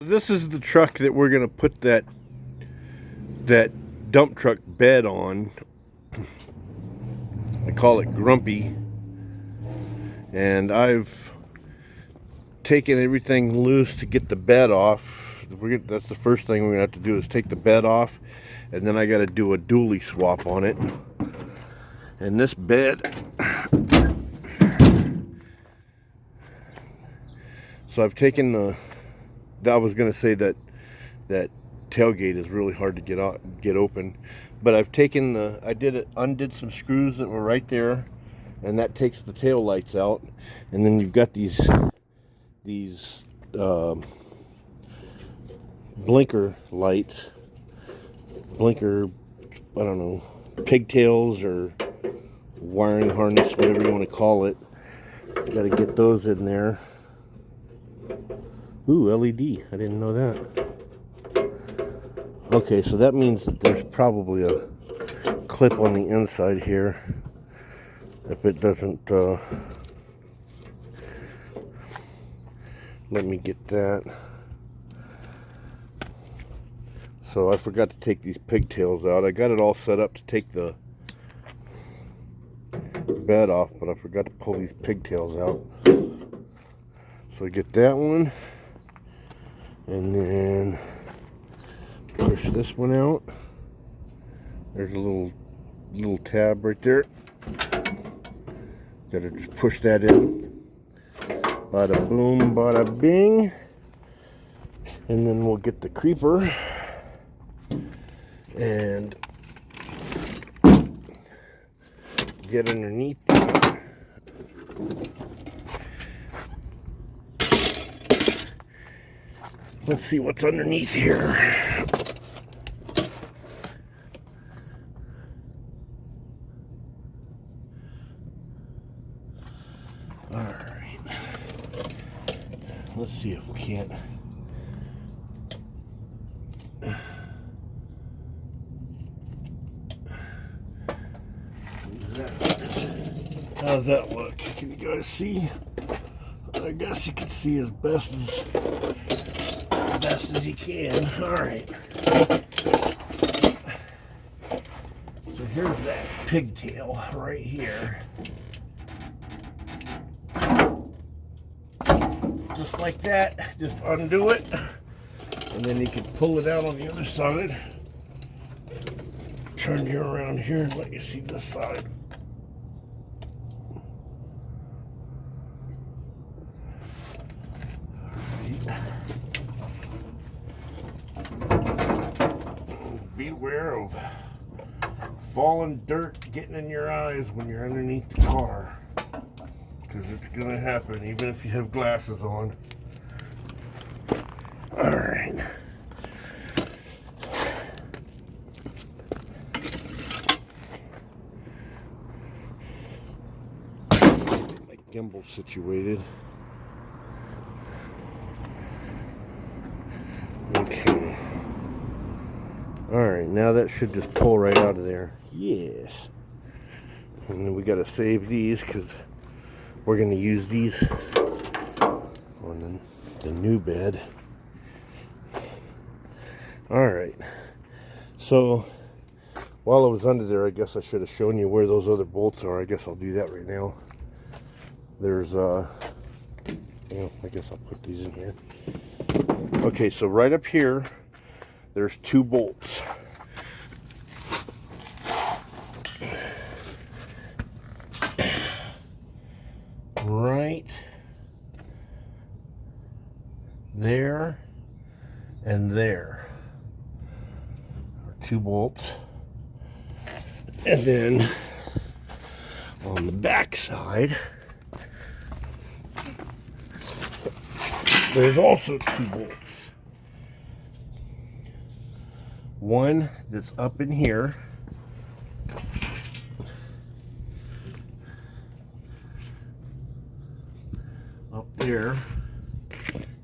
This is the truck that we're gonna put that dump truck bed on. I call it Grumpy, and I've taken everything loose to get the bed off. That's the first thing we're gonna have to do is take the bed off, and then I got to do a dually swap on it. And this bed, so I've taken the. I was gonna say that tailgate is really hard to get open, but I've taken the. Undid some screws that were right there, and that takes the tail lights out. And then you've got these blinker lights, I don't know, pigtails or wiring harness, whatever you want to call it. Got to get those in there. Ooh, LED. I didn't know that. Okay, so that means that there's probably a clip on the inside here. If it doesn't, let me get that. So I forgot to take these pigtails out. I got it all set up to take the bed off, but I forgot to pull these pigtails out. So I get that one, and then push this one out. There's a little tab right there. Gotta just push that in. Bada boom, bada bing. And then we'll get the creeper and get underneath. Let's see what's underneath here. All right. Let's see if we can't. How's that look? Can you guys see? I guess you can see as best as you can. All right. So here's that pigtail right here. Just like that. Just undo it, and then you can pull it out on the other side. Turn you around here and let you see this side. Beware of fallen dirt getting in your eyes when you're underneath the car, because it's gonna happen even if you have glasses on. All right. My gimbal situated. Okay. Alright, now that should just pull right out of there. Yes. And then we got to save these because we're going to use these on the new bed. Alright. So, while I was under there, I guess I should have shown you where those other bolts are. I guess I'll do that right now. There's, I guess I'll put these in here. Okay, so right up here, there's two bolts. Right there and there are two bolts. And then on the back side, there's also two bolts. One that's up in here, up there,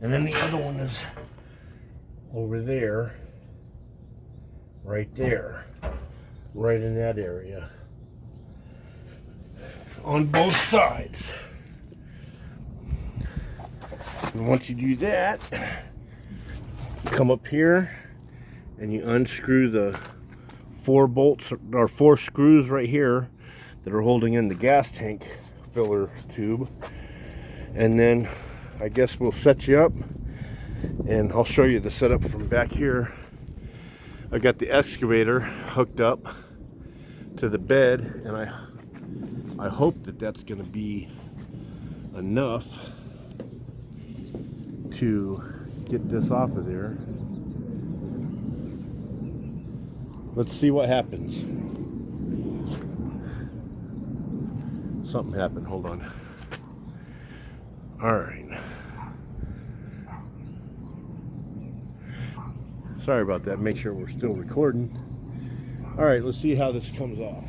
and then the other one is over there, right there, right in that area, on both sides. And once you do that, come up here and you unscrew the 4 bolts or 4 screws right here that are holding in the gas tank filler tube. And then I guess we'll set you up and I'll show you the setup from back here. I got the excavator hooked up to the bed, and I hope that that's going to be enough to get this off of there. Let's see what happens. Something happened. Hold on. All right. Sorry about that. Make sure we're still recording. All right, let's see how this comes off.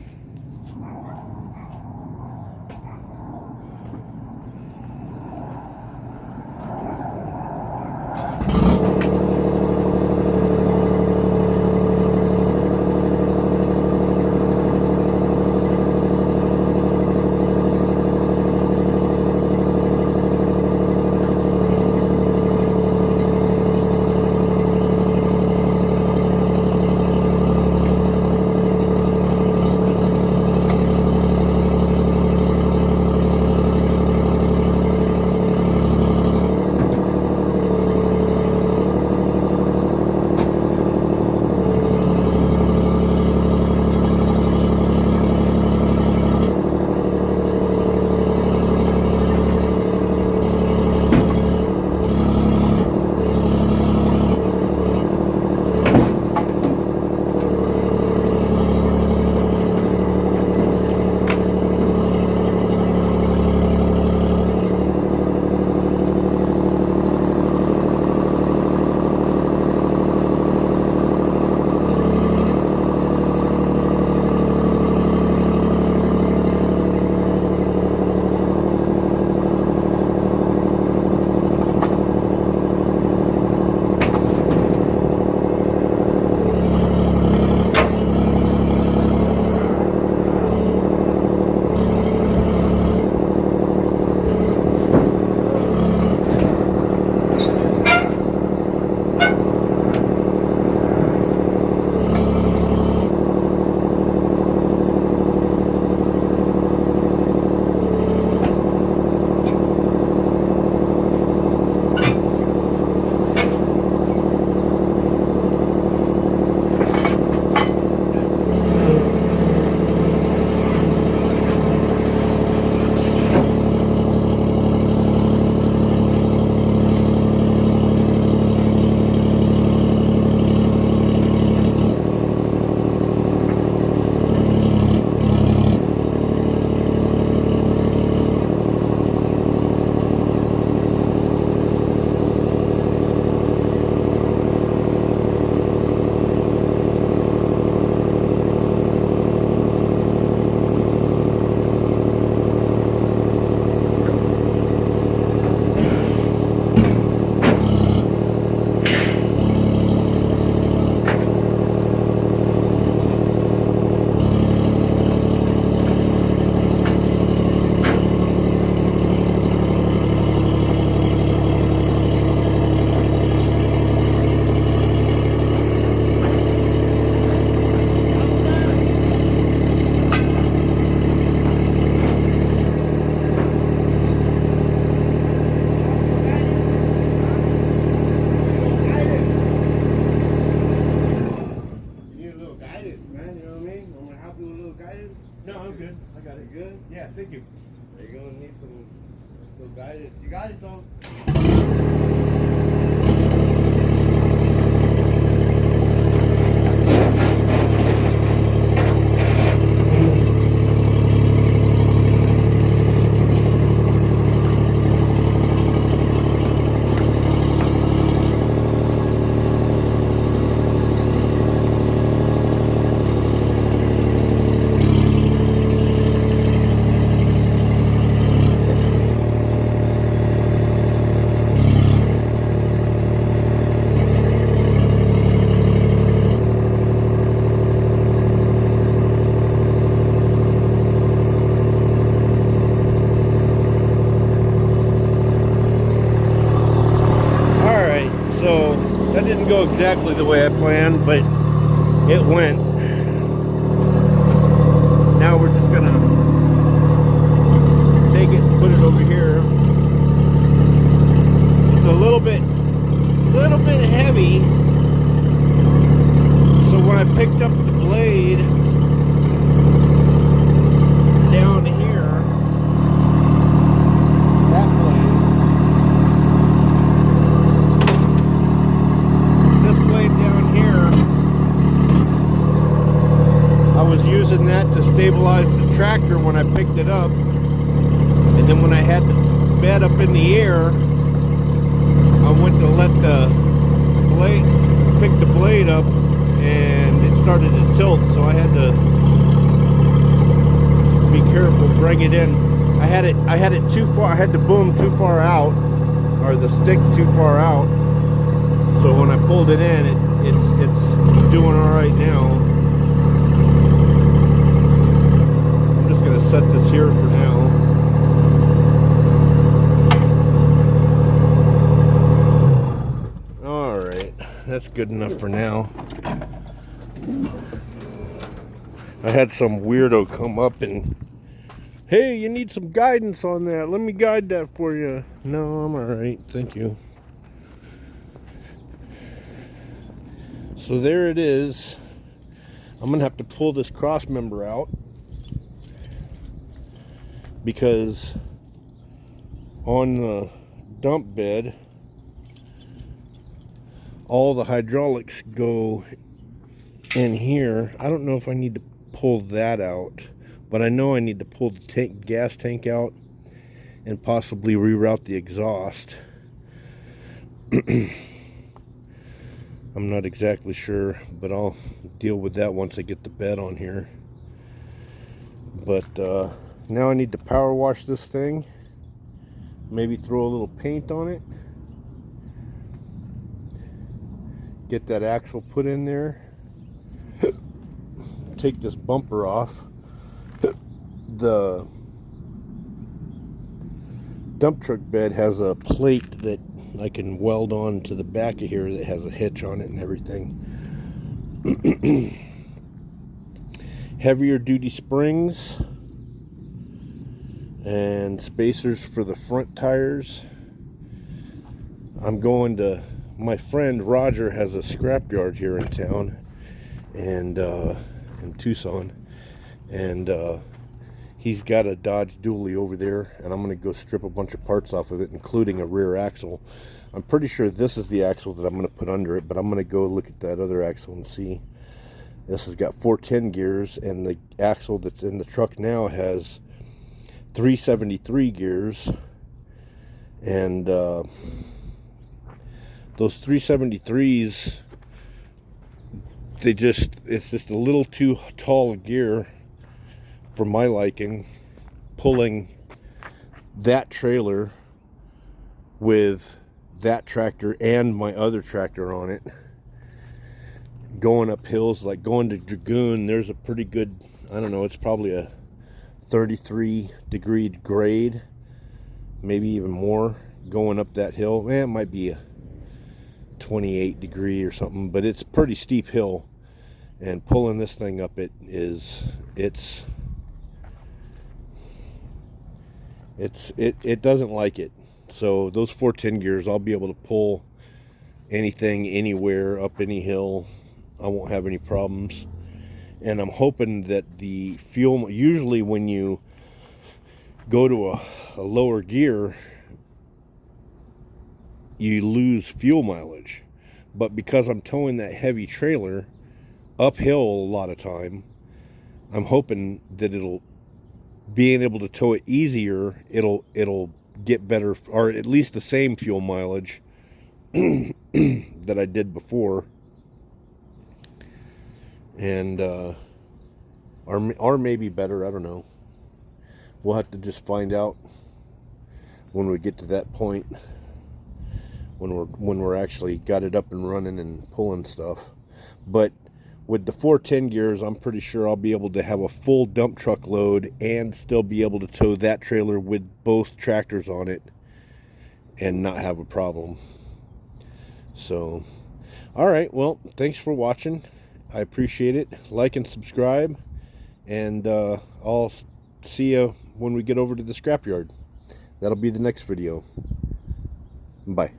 No, I'm good. I got it. You good? Yeah, thank you. You're gonna need some guidance. You got it though. That didn't go exactly the way I planned, but it went. Now we're just gonna take it and put it over here. It's a little bit heavy. So when I picked up the blade down here, that blade, this blade down here, I was using that to stabilize the tractor when I picked it up. And then when I had the bed up in the air, I went to let the blade, pick the blade up, and it started to tilt, so I had to be careful, bring it in. I had it too far, I had the boom too far out, or the stick too far out. So when I pulled it in, it's doing all right now. I'm just gonna set this here for now. All right, that's good enough for now. I had some weirdo come up and, hey, you need some guidance on that. Let me guide that for you. No, I'm all right, thank you. So there it is. I'm gonna have to pull this cross member out because on the dump bed, all the hydraulics go in here. I don't know if I need to pull that out, but I know I need to pull the gas tank out and possibly reroute the exhaust. I'm not exactly sure, but I'll deal with that once I get the bed on here. But now I need to power wash this thing, maybe throw a little paint on it, get that axle put in there, take this bumper off. The dump truck bed has a plate that I can weld on to the back of here that has a hitch on it and everything. Heavier duty springs and spacers for the front tires. I'm going to, my friend Roger has a scrapyard here in town, and in Tucson, and he's got a Dodge Dually over there, and I'm going to go strip a bunch of parts off of it, including a rear axle. I'm pretty sure this is the axle that I'm going to put under it, but I'm going to go look at that other axle and see. This has got 410 gears, and the axle that's in the truck now has 373 gears, and those 373s, it's just a little too tall a gear for my liking, pulling that trailer with that tractor and my other tractor on it, going up hills. Like going to Dragoon, there's a pretty good, I don't know, it's probably a 33-degree grade, maybe even more, going up that hill. It might be a 28-degree or something, but it's a pretty steep hill, and pulling this thing up it doesn't like it. So those 410 gears, I'll be able to pull anything anywhere up any hill. I won't have any problems. And I'm hoping that the fuel, usually when you go to a lower gear, you lose fuel mileage. But because I'm towing that heavy trailer uphill a lot of time, I'm hoping that being able to tow it easier, it'll get better, or at least the same fuel mileage that I did before, and or maybe better. I don't know. We'll have to just find out when we get to that point, when we're actually got it up and running and pulling stuff. But with the 410 gears, I'm pretty sure I'll be able to have a full dump truck load and still be able to tow that trailer with both tractors on it and not have a problem. So All right, well, thanks for watching. I appreciate it. Like and subscribe, and I'll see you when we get over to the scrapyard. That'll be the next video. Bye.